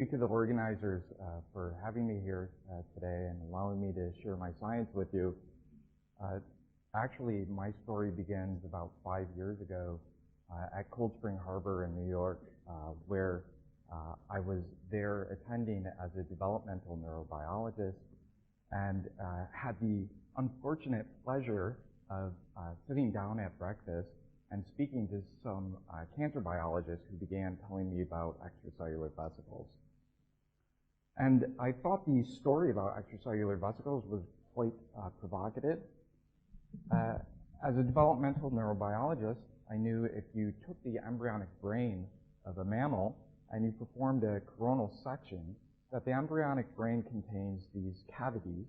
you to the organizers for having me here today and allowing me to share my science with you. Actually, my story begins about 5 years ago at Cold Spring Harbor in New York, where I was there attending as a developmental neurobiologist and had the unfortunate pleasure of sitting down at breakfast and speaking to some cancer biologists who began telling me about extracellular vesicles. And I thought the story about extracellular vesicles was quite provocative. As a developmental neurobiologist, I knew if you took the embryonic brain of a mammal and you performed a coronal section, that the embryonic brain contains these cavities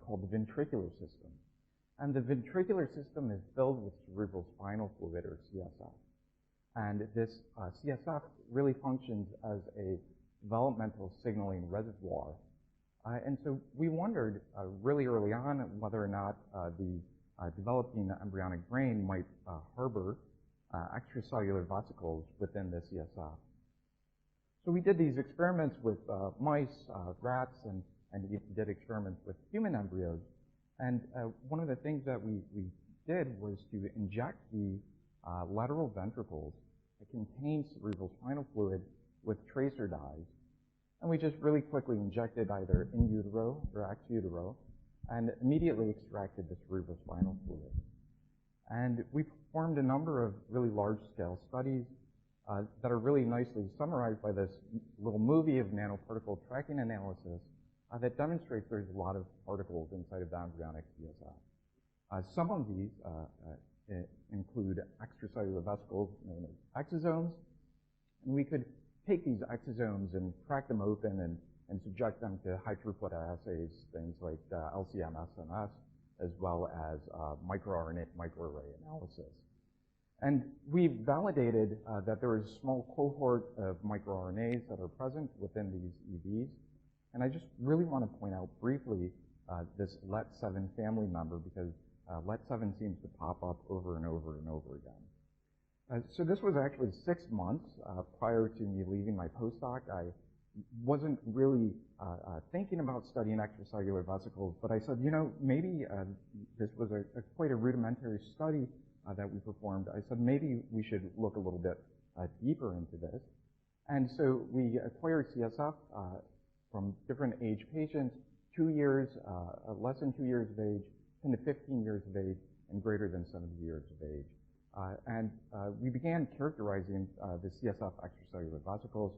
called the ventricular system. And the ventricular system is filled with cerebral spinal fluid, or CSF. And this CSF really functions as a developmental signaling reservoir. And so we wondered really early on whether or not the developing embryonic brain might harbor extracellular vesicles within the CSF. So we did these experiments with mice, rats, and even did experiments with human embryos. And one of the things that we did was to inject the lateral ventricles that contain cerebral spinal fluid with tracer dyes. And we just really quickly injected either in utero or ex utero and immediately extracted the cerebral spinal fluid. And we performed a number of really large-scale studies that are really nicely summarized by this little movie of nanoparticle tracking analysis that demonstrates there's a lot of particles inside of the embryonic CSF. Some of these include extracellular vesicles known as exosomes, and we could take these exosomes and crack them open and subject them to high-throughput assays, things like LC-MS/MS, as well as microRNA microarray analysis. And we validated that there is a small cohort of microRNAs that are present within these EVs. And I just really want to point out briefly this LET7 family member, because LET7 seems to pop up over and over and over again. So this was actually 6 months prior to me leaving my postdoc. I wasn't really thinking about studying extracellular vesicles, but I said, you know, maybe this was quite a rudimentary study that we performed. I said, maybe we should look a little bit deeper into this. And so we acquired CSF from different age patients, 2 years, less than 2 years of age, 10 to 15 years of age, and greater than 70 years of age. And we began characterizing the CSF extracellular vesicles.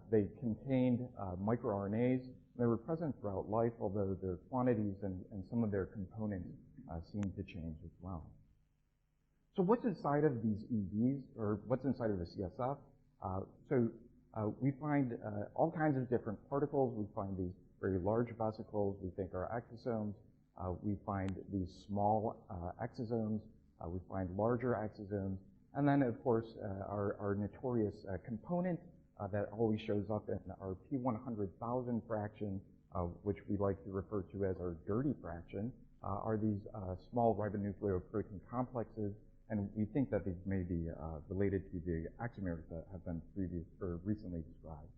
They contained microRNAs. They were present throughout life, although their quantities and some of their components seemed to change as well. So what's inside of these EVs, or what's inside of the CSF? We find all kinds of different particles. We find these very large vesicles we think are exosomes. We find these small exosomes. We find larger exosomes. And then, of course, our notorious component that always shows up in our P100,000 fraction, which we like to refer to as our dirty fraction, are these small ribonucleoprotein complexes. And we think that these may be related to the axomers that have been recently described.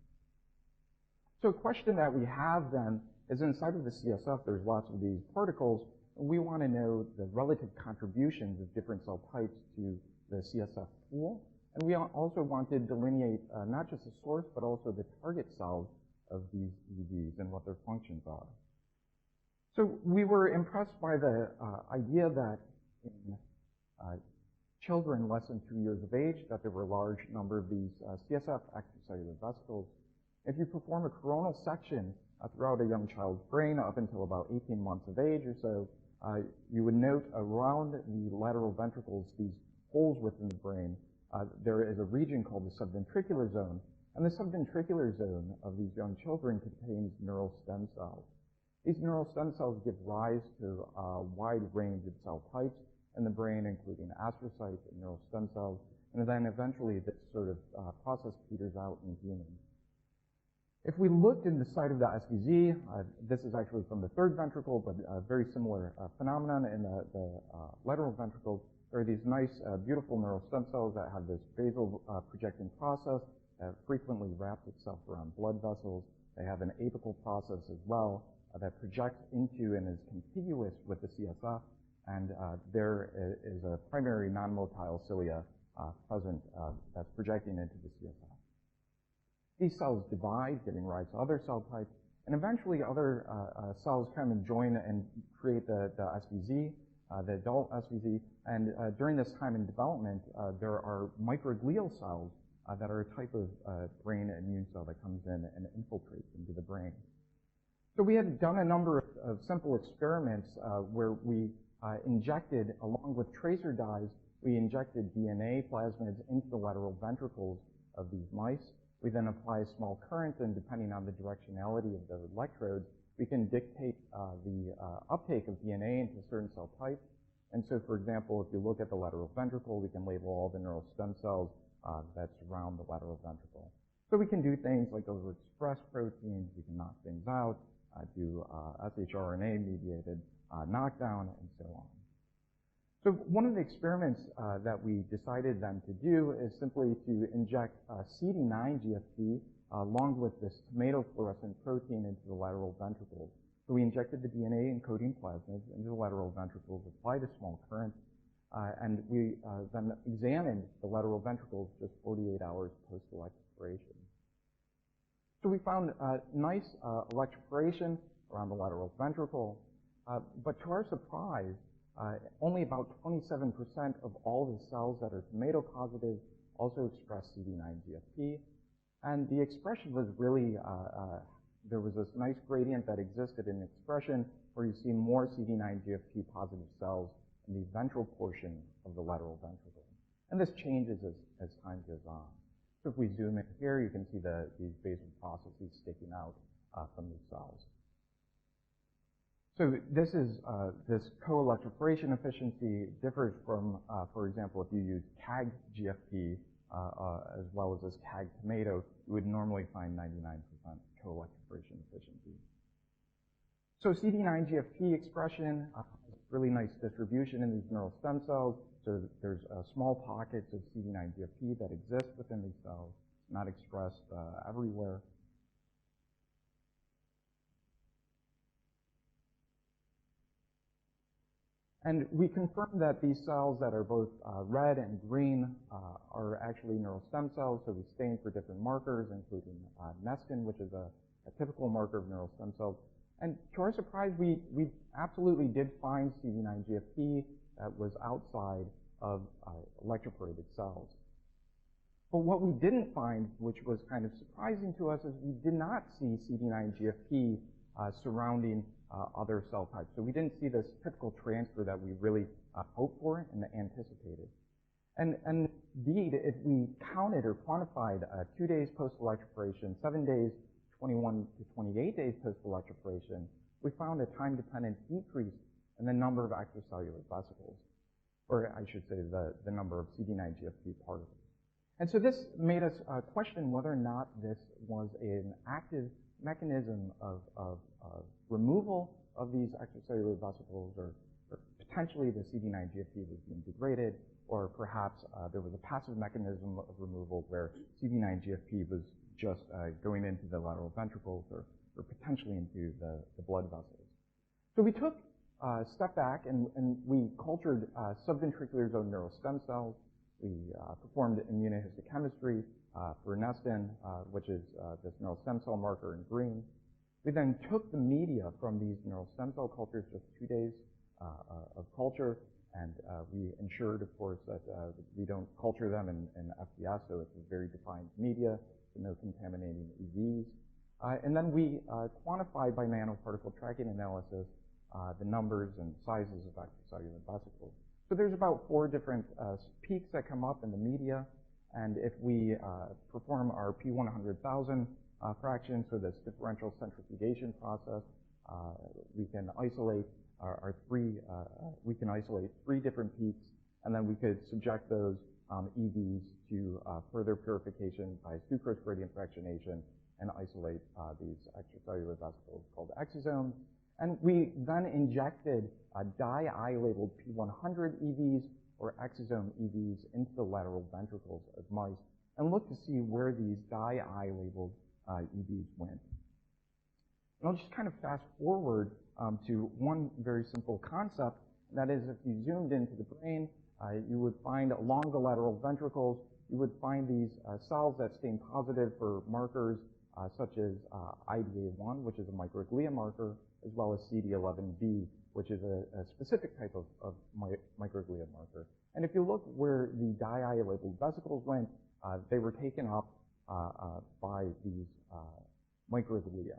So a question that we have then is, inside of the CSF, there's lots of these particles, and we want to know the relative contributions of different cell types to the CSF pool. And we also want to delineate not just the source, but also the target cells of these EVs and what their functions are. So we were impressed by the idea that in children less than 2 years of age, that there were a large number of these CSF extracellular vesicles. If you perform a coronal section throughout a young child's brain up until about 18 months of age or so, you would note around the lateral ventricles, these holes within the brain, there is a region called the subventricular zone. And the subventricular zone of these young children contains neural stem cells. These neural stem cells give rise to a wide range of cell types in the brain, including astrocytes and neural stem cells, and then eventually this sort of process peters out in humans. If we looked in the site of the SVZ, this is actually from the third ventricle, but a very similar phenomenon in the lateral ventricles. There are these nice, beautiful neural stem cells that have this basal projecting process that frequently wraps itself around blood vessels. They have an apical process as well that projects into and is contiguous with the CSF, and there is a primary non-motile cilia present that's projecting into the CSF. These cells divide, giving rise to other cell types, and eventually other cells come and join and create the SVZ, the adult SVZ, and during this time in development, there are microglial cells that are a type of brain immune cell that comes in and infiltrates into the brain. So we had done a number of simple experiments where we injected, along with tracer dyes, we injected DNA plasmids into the lateral ventricles of these mice. We then apply a small current, and depending on the directionality of the electrodes, we can dictate the uptake of DNA into certain cell types. And so, for example, if you look at the lateral ventricle, we can label all the neural stem cells that surround the lateral ventricle. So we can do things like overexpress proteins, we can knock things out, do shRNA-mediated knockdown, and so on. So one of the experiments that we decided then to do is simply to inject CD9 GFP along with this tomato fluorescent protein into the lateral ventricles. So we injected the DNA encoding plasmids into the lateral ventricles, applied a small current, and we then examined the lateral ventricles just 48 hours post-electroporation. So we found nice electroporation around the lateral ventricle, but to our surprise, only about 27% of all the cells that are tomato positive also express CD9 GFP, and the expression was really, there was this nice gradient that existed in expression where you see more CD9 GFP positive cells in the ventral portion of the lateral ventricle. And this changes as time goes on. So if we zoom in here, you can see these basal processes sticking out from these cells. So this is this co-electroporation efficiency differs from, for example, if you use CAG GFP as well as this CAG tomato, you would normally find 99% co-electroporation efficiency. So CD9 GFP expression has really nice distribution in these neural stem cells. So there's small pockets of CD9 GFP that exist within these cells, not expressed everywhere. And we confirmed that these cells that are both red and green are actually neural stem cells, so we stained for different markers, including Nestin, which is a typical marker of neural stem cells. And to our surprise, we absolutely did find CD9 GFP that was outside of electroporated cells. But what we didn't find, which was kind of surprising to us, is we did not see CD9 GFP surrounding other cell types. So we didn't see this typical transfer that we really hoped for and anticipated. And indeed, if we counted or quantified 2 days post-electroporation, 7 days, 21 to 28 days post-electroporation, we found a time-dependent decrease in the number of extracellular vesicles, or I should say the number of CD9 GFP particles. And so this made us question whether or not this was an active mechanism of removal of these extracellular vesicles, or potentially the CD9 GFP was being degraded, or perhaps there was a passive mechanism of removal where CD9 GFP was just going into the lateral ventricles or potentially into the blood vessels. So we took a step back and we cultured subventricular zone neural stem cells. We performed immunohistochemistry for Nestin, which is this neural stem cell marker in green. We then took the media from these neural stem cell cultures, just 2 days of culture, and we ensured, of course, that we don't culture them in FBS, so it's a very defined media, so no contaminating EVs. And then we quantified by nanoparticle tracking analysis the numbers and sizes of extracellular vesicles. So there's about 4 different peaks that come up in the media, and if we perform our P100,000 fraction, so this differential centrifugation process, we can isolate we can isolate 3 different peaks, and then we could subject those EVs to further purification by sucrose gradient fractionation and isolate these extracellular vesicles called exosomes. And we then injected dye-eye labeled P100 EVs or exosome EVs into the lateral ventricles of mice. and look to see where these dye-eye labeled EVs went. And I'll just kind of fast forward to one very simple concept, and that is if you zoomed into the brain, you would find along the lateral ventricles, you would find these cells that stain positive for markers such as IDA1, which is a microglia marker, as well as CD11B, which is a specific type of microglia marker. And if you look where the dye-eye labeled vesicles went, they were taken up by these microglia.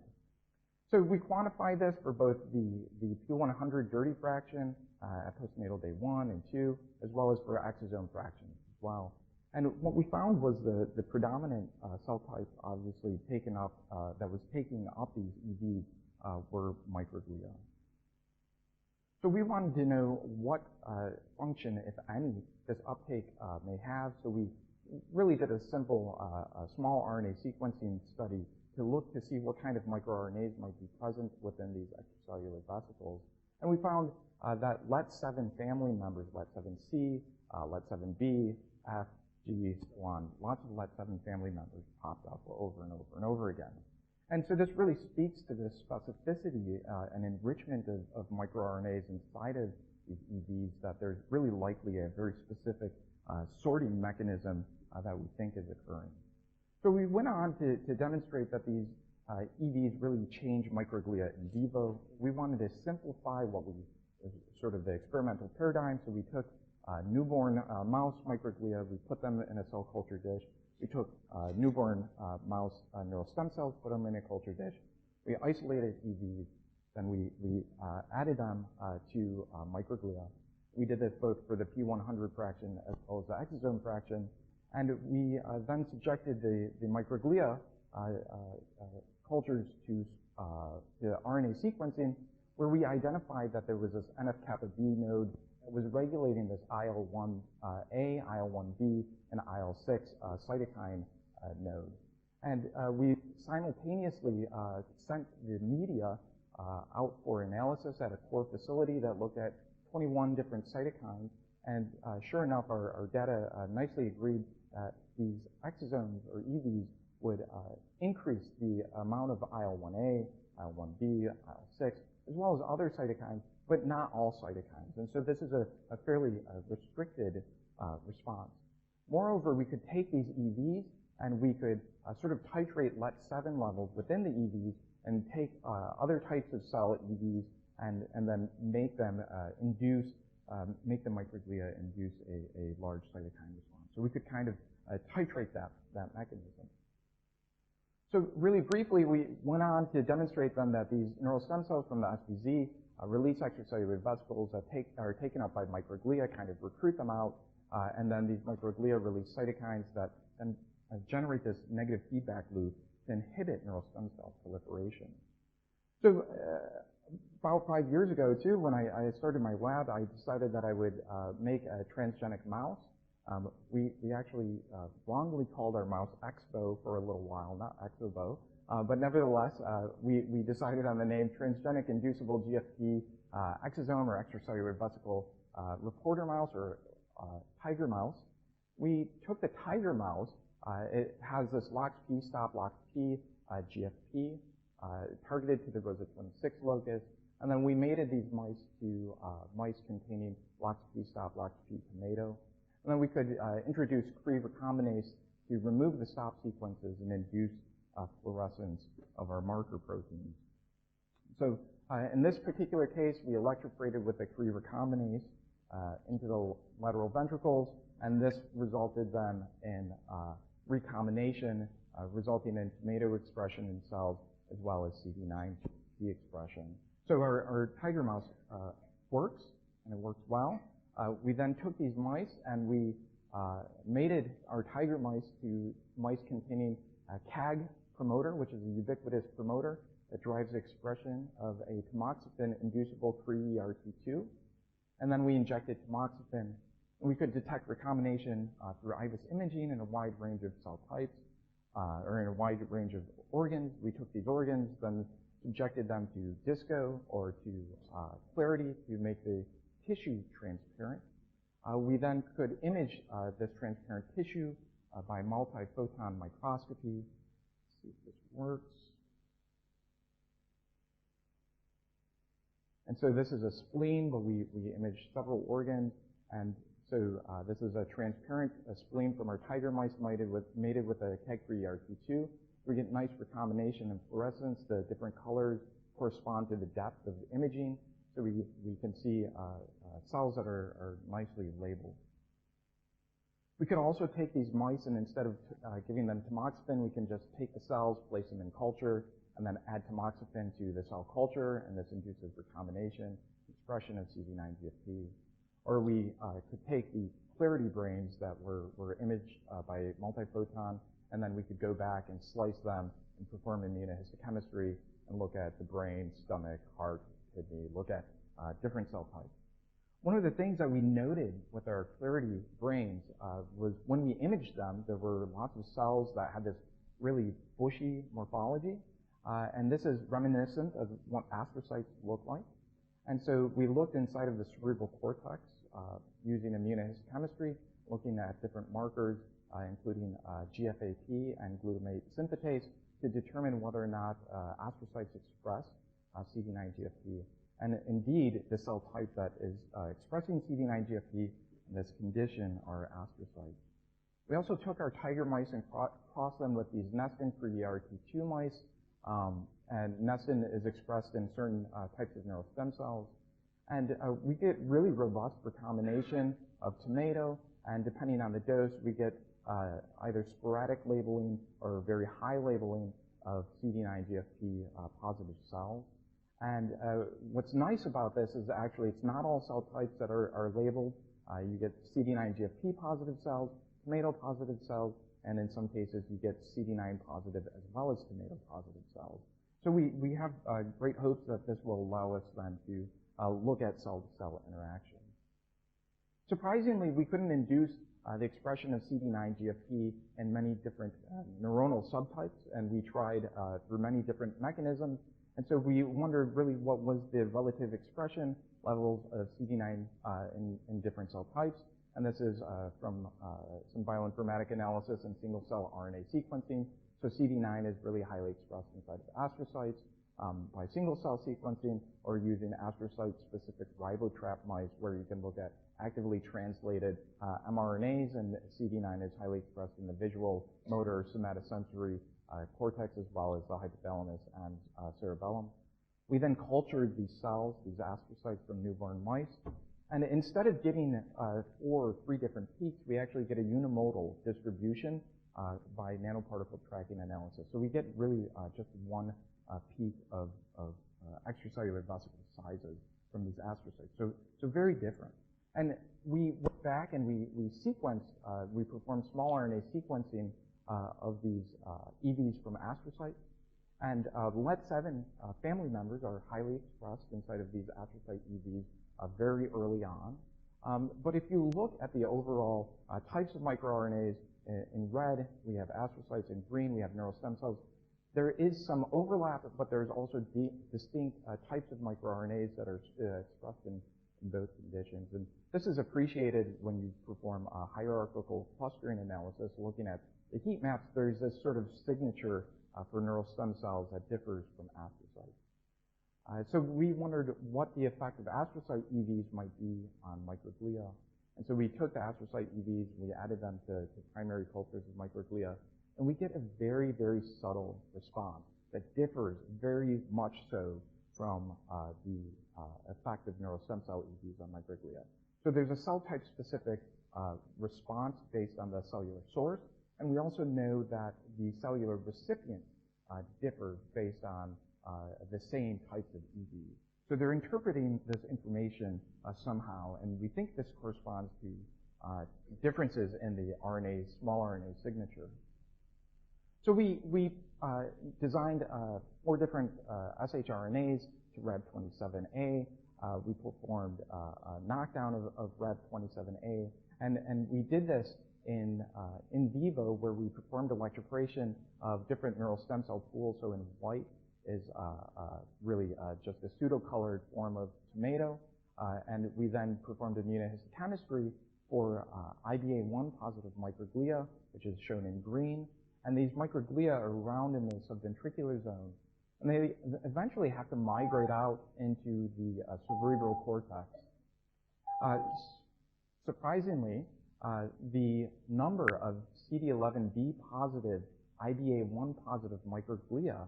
So we quantify this for both the P100 dirty fraction at postnatal day 1 and 2, as well as for exosome fractions as well. And what we found was the predominant cell type, obviously taken up, that was taking up these EVs were microglia. So we wanted to know what function, if any, this uptake may have. So we really did a simple small RNA sequencing study to look to see what kind of microRNAs might be present within these extracellular vesicles. And we found that LET7 family members, LET7C, LET7B, F, G, so on, lots of LET7 family members popped up over and over and over again. And so this really speaks to the specificity and enrichment of microRNAs inside of these EVs, that there's really likely a very specific sorting mechanism that we think is occurring. So we went on to demonstrate that these EVs really change microglia in vivo. We wanted to simplify what was sort of the experimental paradigm. So we took newborn mouse microglia, we put them in a cell culture dish. We took newborn mouse neural stem cells, put them in a culture dish. We isolated EVs, then we added them to microglia. We did this both for the P100 fraction as well as the exosome fraction. And we then subjected the microglia cultures to RNA sequencing, where we identified that there was this NF-kappa B node that was regulating this IL-1A, IL-1B, and IL-6 cytokine node. And we simultaneously sent the media out for analysis at a core facility that looked at 21 different cytokines. And sure enough, our data nicely agreed that these exosomes, or EVs, would increase the amount of IL-1A, IL-1B, IL-6, as well as other cytokines, but not all cytokines. And so this is a fairly restricted response. Moreover, we could take these EVs and we could sort of titrate LET7 levels within the EVs and take other types of cell EVs and then make them make the microglia induce a large cytokine response. So we could kind of titrate that mechanism. So really briefly, we went on to demonstrate then that these neural stem cells from the SVZ release extracellular vesicles that are taken up by microglia, kind of recruit them out, and then these microglia release cytokines that then generate this negative feedback loop to inhibit neural stem cell proliferation. So about 5 years ago, too, when I started my lab, I decided that I would make a transgenic mouse. We actually wrongly called our mouse Expo for a little while, not Exobo. But nevertheless, we decided on the name transgenic inducible GFP exosome or extracellular vesicle reporter mouse or tiger mouse. We took the tiger mouse. It has this LOX-P, stop LOX-P, GFP, targeted to the ROSA26 locus. And then we mated these mice to mice containing LOX-P, stop LOX-P tomato. And then we could introduce Cre recombinase to remove the stop sequences and induce fluorescence of our marker proteins. So in this particular case, we electroporated with the Cre recombinase into the lateral ventricles, and this resulted then in recombination, resulting in tomato expression in cells as well as CD9T expression. So our tiger mouse works, and it works well. We then took these mice and we mated our tiger mice to mice containing a CAG promoter, which is a ubiquitous promoter that drives the expression of a tamoxifen-inducible Cre-ERT2. And then we injected tamoxifen, and we could detect recombination through IVUS imaging in a wide range of cell types, or in a wide range of organs. We took these organs, then subjected them to DISCO or to clarity to make the tissue transparent. We then could image this transparent tissue by multiphoton microscopy. Let's see if this works. And so this is a spleen, but we imaged several organs. And so this is a transparent spleen from our tiger mice mated with a KEG3 ERT2. We get nice recombination and fluorescence. The different colors correspond to the depth of imaging. So we can see cells that are nicely labeled. We could also take these mice and instead of giving them tamoxifen, we can just take the cells, place them in culture, and then add tamoxifen to the cell culture, and this induces recombination, expression of CD9-GFP. Or we could take the clarity brains that were imaged by multiphoton, and then we could go back and slice them and perform immunohistochemistry and look at the brain, stomach, heart, kidney, look at different cell types. One of the things that we noted with our clarity brains was when we imaged them, there were lots of cells that had this really bushy morphology, and this is reminiscent of what astrocytes look like. And so we looked inside of the cerebral cortex using immunohistochemistry, looking at different markers, including GFAP and glutamate synthetase, to determine whether or not astrocytes express CD9-GFP. And indeed, the cell type that is expressing CD9-GFP in this condition are astrocytes. We also took our tiger mice and crossed them with these nestin-free ERT2 mice. And nestin is expressed in certain types of neural stem cells. And we get really robust recombination of tomato, and depending on the dose, we get either sporadic labeling or very high labeling of CD9-GFP positive cells. And what's nice about this is actually it's not all cell types that are labeled. You get CD9-GFP positive cells, tomato positive cells, and in some cases you get CD9 positive as well as tomato positive cells. So we have great hopes that this will allow us then to look at cell-to-cell interactions. Surprisingly, we couldn't induce the expression of CD9-GFP in many different neuronal subtypes, and we tried through many different mechanisms. And so we wondered really what was the relative expression levels of CD9 in different cell types. And this is from some bioinformatic analysis and single-cell RNA sequencing. So CD9 is really highly expressed inside of astrocytes by single-cell sequencing or using astrocyte-specific ribotrap mice where you can look at actively translated mRNAs, and CD9 is highly expressed in the visual, motor, somatosensory cortex as well as the hypothalamus and cerebellum. We then cultured these cells, these astrocytes from newborn mice, and instead of getting 4 or 3 different peaks, we actually get a unimodal distribution by nanoparticle tracking analysis. So we get really just one peak of extracellular vesicle sizes from these astrocytes. So very different. And we went back and we sequenced, we performed small RNA sequencing of these EVs from astrocytes. And LET7 family members are highly expressed inside of these astrocyte EVs very early on. But if you look at the overall types of microRNAs, in red we have astrocytes, in green we have neural stem cells. There is some overlap, but there's also distinct types of microRNAs that are expressed in both conditions. And this is appreciated when you perform a hierarchical clustering analysis, looking at the heat maps. There's this sort of signature for neural stem cells that differs from astrocytes. So we wondered what the effect of astrocyte EVs might be on microglia. And so we took the astrocyte EVs, we added them to primary cultures of microglia, and we get a very, very subtle response that differs very much so from the effect of neural stem cell EVs on microglia. So there's a cell type specific response based on the cellular source, and we also know that the cellular recipient differs based on the same types of EVs. So they're interpreting this information somehow, and we think this corresponds to differences in the RNA, small RNA signature. So we designed 4 different shRNAs to RAD27A. We performed a knockdown of RAD27A, and we did this in vivo, where we performed electroporation of different neural stem cell pools. So in white is really just a pseudo-colored form of tomato, and we then performed immunohistochemistry for IBA1 positive microglia, which is shown in green. And these microglia are around in the subventricular zone. And they eventually have to migrate out into the cerebral cortex. Surprisingly, the number of CD11b positive, IBA1 positive microglia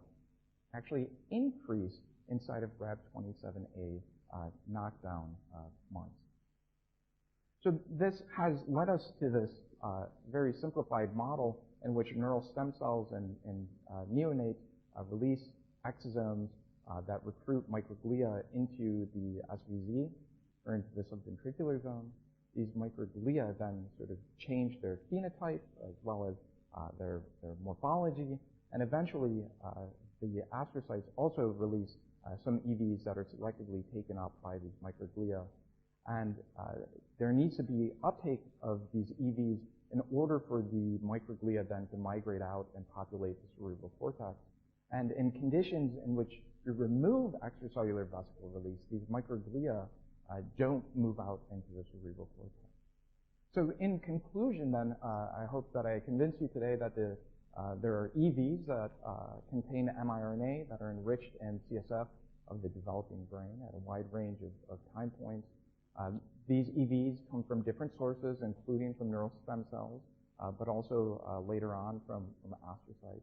actually increase inside of RAB27A knockdown mice. So this has led us to this very simplified model in which neural stem cells and neonates release exosomes that recruit microglia into the SVZ or into the subventricular zone. These microglia then sort of change their phenotype as well as their morphology, and eventually the astrocytes also release some EVs that are selectively taken up by these microglia. And there needs to be uptake of these EVs in order for the microglia then to migrate out and populate the cerebral cortex. And in conditions in which you remove extracellular vesicle release, these microglia don't move out into the cerebral cortex. So in conclusion then, I hope that I convinced you today that there are EVs that contain mRNA that are enriched in CSF of the developing brain at a wide range of time points. These EVs come from different sources, including from neural stem cells, but also later on from astrocytes.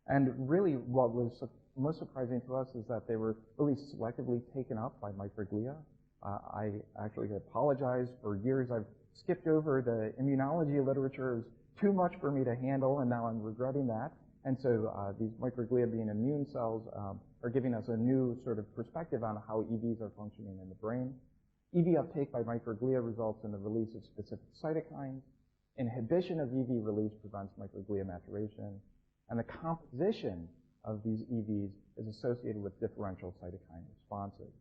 And really what was most surprising to us is that they were really selectively taken up by microglia. I actually apologize. For years I've skipped over the immunology literature. It was too much for me to handle, and now I'm regretting that. And so these microglia being immune cells are giving us a new sort of perspective on how EVs are functioning in the brain. EV uptake by microglia results in the release of specific cytokines. Inhibition of EV release prevents microglia maturation. And the composition of these EVs is associated with differential cytokine responses.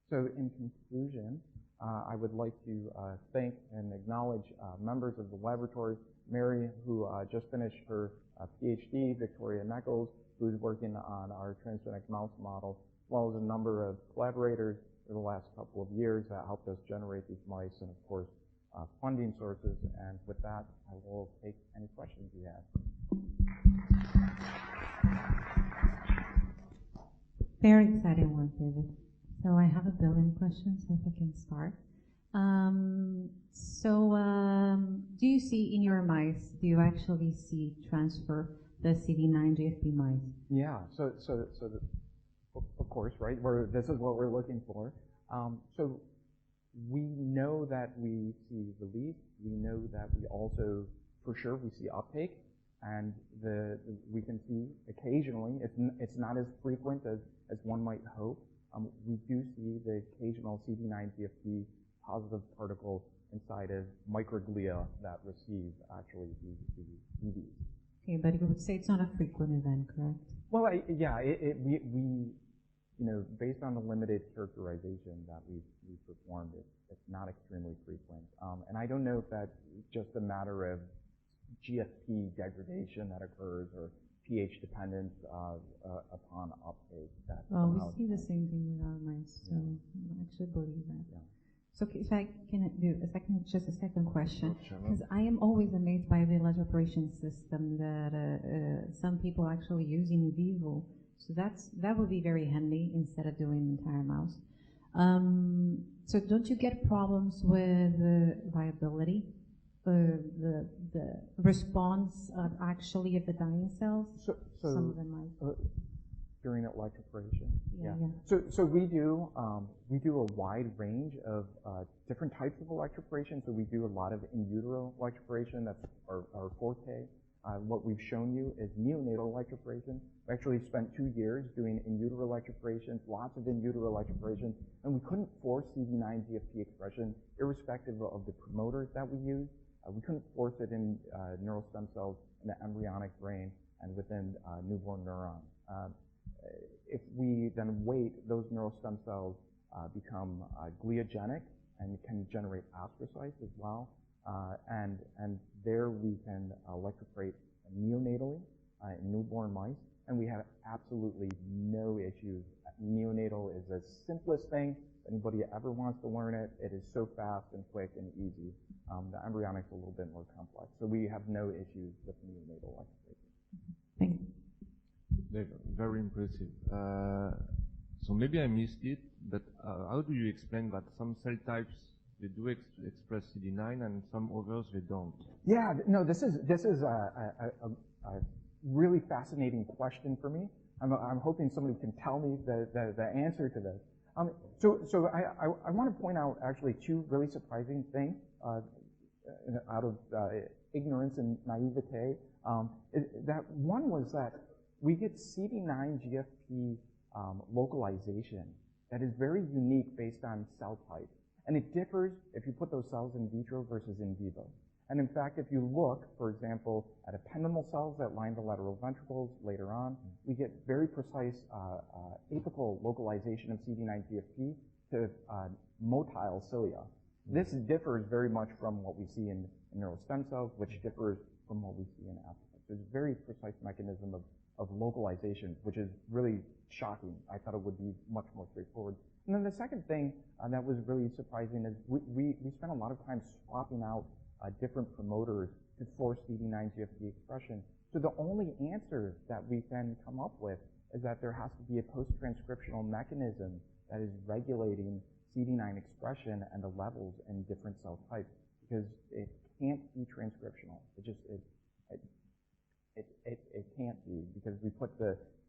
So in conclusion, I would like to thank and acknowledge members of the laboratory, Mary, who just finished her PhD, Victoria Nichols, who's working on our transgenic mouse model, as well as a number of collaborators in the last couple of years that helped us generate these mice, and of course, funding sources. And with that, I will take any questions you have. Very exciting work, David. So I have a billion questions, if I can start. Do you see in your mice, do you actually see transfer the CD9 GFP mice? Yeah, so of course, right, this is what we're looking for. So we know that we see release. We know that we also, for sure, we see uptake. And we can see occasionally, it's not as frequent as one might hope. We do see the occasional CD9 GFP positive particle inside of microglia that receive actually the EVs. Okay, but you would say it's not a frequent event, correct? Well, yeah, we based on the limited characterization that we've performed, it's not extremely frequent. And I don't know if that's just a matter of GFP degradation that occurs or pH dependence upon uptake. Well, we see the same thing with our mice, so I actually believe that. Yeah. So if I can do just a second question, because I am always amazed by the electroporation system that some people actually use in vivo. So that would be very handy instead of doing the entire mouse. So don't you get problems with the viability? The response actually of the dying cells? Some of them might. During electroporation? Yeah. So we do a wide range of different types of electroporation. So we do a lot of in utero electroporation. That's our forte. What we've shown you is neonatal electroporation. We actually spent 2 years doing in utero electroporation, lots of in utero electroporation, and we couldn't force CD9 GFP expression irrespective of the promoter that we use. We couldn't force it in neural stem cells in the embryonic brain and within newborn neurons. If we then wait, those neural stem cells become gliogenic and can generate astrocytes as well. And there we can electroporate neonatally in newborn mice, and we have absolutely no issues. Neonatal is the simplest thing. If anybody ever wants to learn it, it is so fast and quick and easy. The embryonic's a little bit more complex. So we have no issues with neonatal electroporation. Thank you. Very impressive. So maybe I missed it, but how do you explain that some cell types, they do express CD9 and some others they don't? Yeah, no, this is a really fascinating question for me. I'm hoping somebody can tell me the answer to this. So I want to point out actually two really surprising things out of ignorance and naivete. That one was that we get CD9 GFP localization that is very unique based on cell type. And it differs if you put those cells in vitro versus in vivo. And in fact, if you look, for example, at ependymal cells that line the lateral ventricles later on, we get very precise apical localization of CD9 GFP to motile cilia. This differs very much from what we see in neural stem cells, which differs from what we see in astrocytes. There's a very precise mechanism of localization, which is really shocking. I thought it would be much more straightforward. And then the second thing that was really surprising is we spent a lot of time swapping out different promoters to force CD9 GFP expression. So the only answer that we can come up with is that there has to be a post-transcriptional mechanism that is regulating CD9 expression and the levels in different cell types, because it can't be transcriptional. It can't be, because we put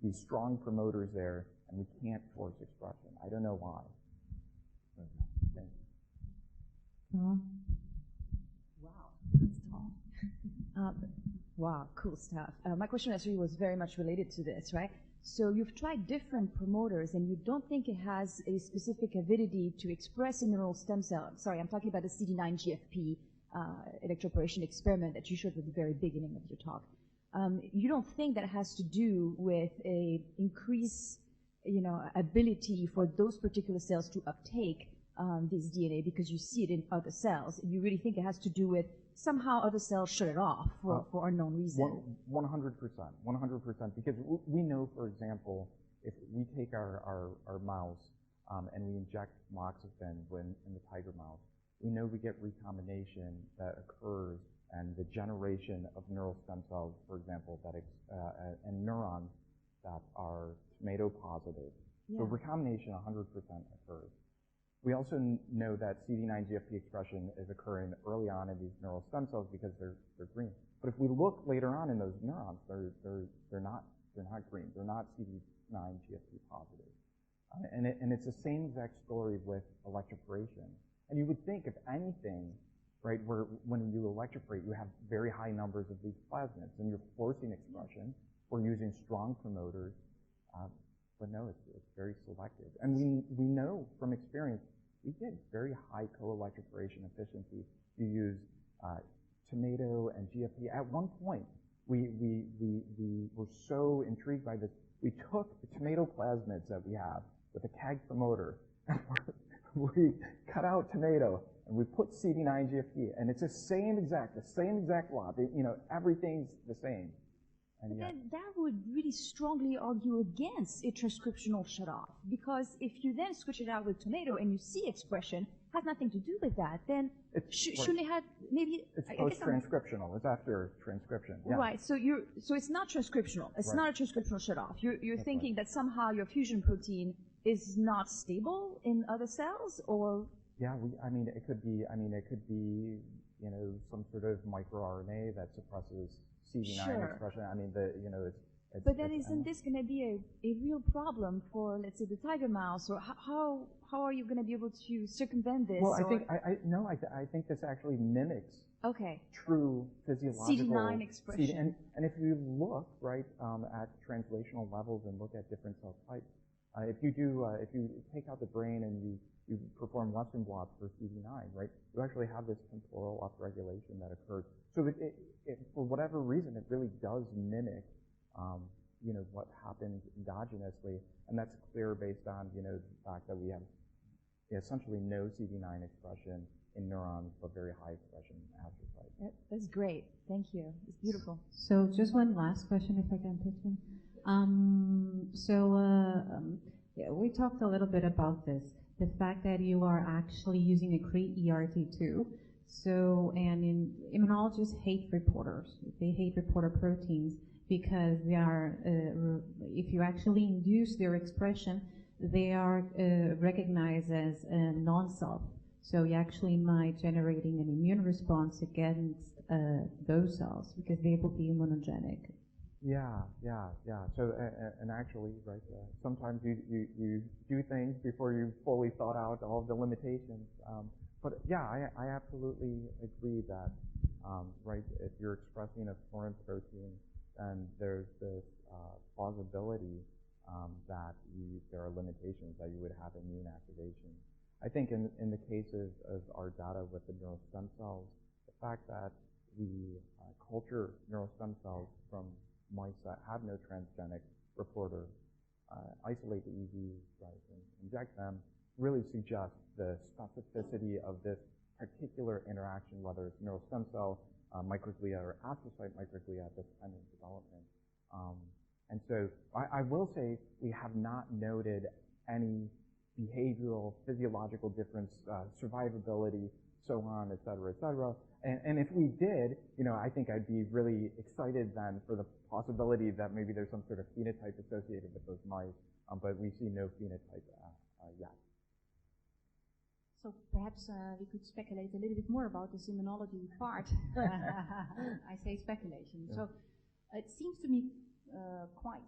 these strong promoters there and we can't force expression. I don't know why. Thank you. Wow, that's tall. Wow, cool stuff. My question actually was very much related to this, right? So you've tried different promoters and you don't think it has a specific avidity to express in neural stem cell. Sorry, I'm talking about the CD9 GFP electroporation experiment that you showed at the very beginning of your talk. You don't think that has to do with a increased, ability for those particular cells to uptake this DNA because you see it in other cells. You really think it has to do with somehow other cells shut it off for unknown reason? 100%, because we know, for example, if we take our mouse and we inject moxifin in the tiger mouse, we know we get recombination that occurs and the generation of neural stem cells, for example, and neurons that are tomato positive. Yeah. So recombination 100% occurs. We also know that CD9 GFP expression is occurring early on in these neural stem cells because they're green. But if we look later on in those neurons, they're not green. They're not CD9 GFP positive. And it's the same exact story with electroporation. And you would think, if anything, right, when you electroporate, you have very high numbers of these plasmids, and you're forcing expression or using strong promoters. But no, it's very selective. And we know from experience, we get very high co-electroporation efficiency. You use tomato and GFP. At one point, we were so intrigued by this, we took the tomato plasmids that we have with a CAG promoter, and we cut out tomato, and we put CD9 GFP, and it's the same exact lot. Everything's the same. But then that would really strongly argue against a transcriptional shutoff, because if you then switch it out with tomato and you see expression, has nothing to do with that, then shouldn't it have maybe... It's post-transcriptional. It's after transcription. Yeah. Right. So it's not transcriptional. It's not a transcriptional shutoff. You're thinking that somehow your fusion protein is not stable in other cells, or... Yeah, it could be some sort of microRNA that suppresses CD9 expression. But then isn't this going to be a real problem for, let's say, the tiger mouse, or how are you going to be able to circumvent this? Well, I think this actually mimics true physiological CD9 expression. And if you look at translational levels and look at different cell types, if you take out the brain and you perform Western blots for CD9, right, you actually have this temporal upregulation that occurs. So for whatever reason, it really does mimic, what happens endogenously, and that's clear based on, the fact that we have essentially no CD9 expression in neurons, but very high expression in astrocytes. That's great. Thank you. It's beautiful. So just one last question, if I can pitch in. We talked a little bit about this, the fact that you are actually using a CRE-ERT2. So, and immunologists hate reporters. They hate reporter proteins because they are, if you actually induce their expression, they are recognized as a non-self. So you actually might generating an immune response against those cells because they will be immunogenic. Yeah. So, and actually, right, sometimes you do things before you fully thought out all of the limitations. But yeah, I absolutely agree that, right, if you're expressing a foreign protein, then there's this plausibility that there are limitations that you would have immune activation. I think in the case of our data with the neural stem cells, the fact that we culture neural stem cells from mice that have no transgenic reporter, isolate the EVs, right, and inject them, really suggests the specificity of this particular interaction, whether it's neural stem cell microglia or astrocyte microglia at this time of development. And so I will say we have not noted any behavioral, physiological difference, survivability, so on, et cetera, et cetera. And if we did, I think I'd be really excited then for the possibility that maybe there's some sort of phenotype associated with those mice, but we see no phenotype yet. So perhaps we could speculate a little bit more about this immunology part. I say speculation. Yeah. So it seems to me quite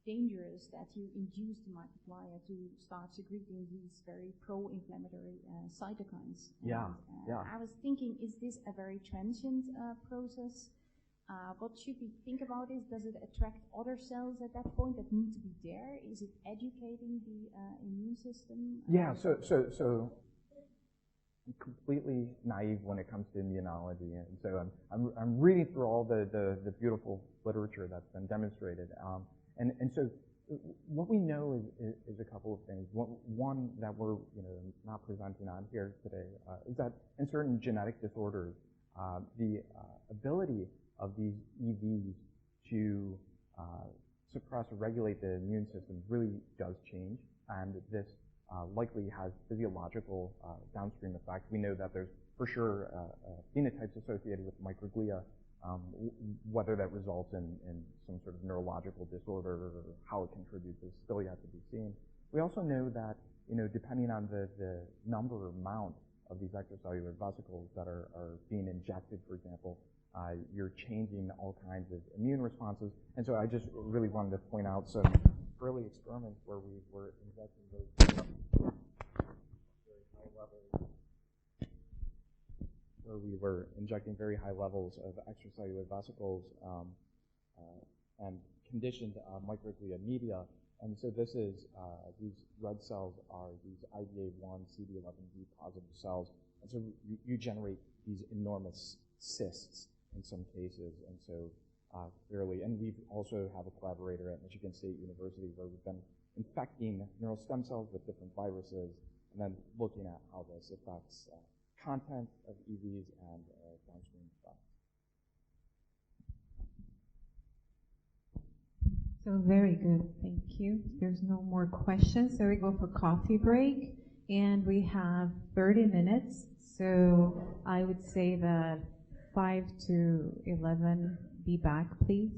dangerous that you induce the microglia to start secreting these very pro-inflammatory cytokines. Yeah. I was thinking, is this a very transient process? What should we think about this? Does it attract other cells at that point that need to be there? Is it educating the immune system? Yeah, so I'm completely naive when it comes to immunology, and so I'm reading through all the beautiful literature that's been demonstrated. And so what we know is a couple of things. One that we're not presenting on here today is that in certain genetic disorders, the ability of these EVs to suppress or regulate the immune system really does change, and this likely has physiological downstream effects. We know that there's for sure phenotypes associated with microglia. Whether that results in some sort of neurological disorder or how it contributes is still yet to be seen. We also know that, depending on the number or amount of these extracellular vesicles that are being injected, for example, you're changing all kinds of immune responses. And so I just really wanted to point out some early experiments where we were injecting those very high levels. Where we were injecting very high levels of extracellular vesicles and conditioned microglia media. And so this is, these red cells are these IDA1, CD11B positive cells. And so you generate these enormous cysts in some cases. And so clearly, and we also have a collaborator at Michigan State University where we've been infecting neural stem cells with different viruses and then looking at how this affects content of EVs and downstream effects. So very good, thank you. There's no more questions, so we go for coffee break, and we have 30 minutes. So I would say that 5 to 11, be back, please.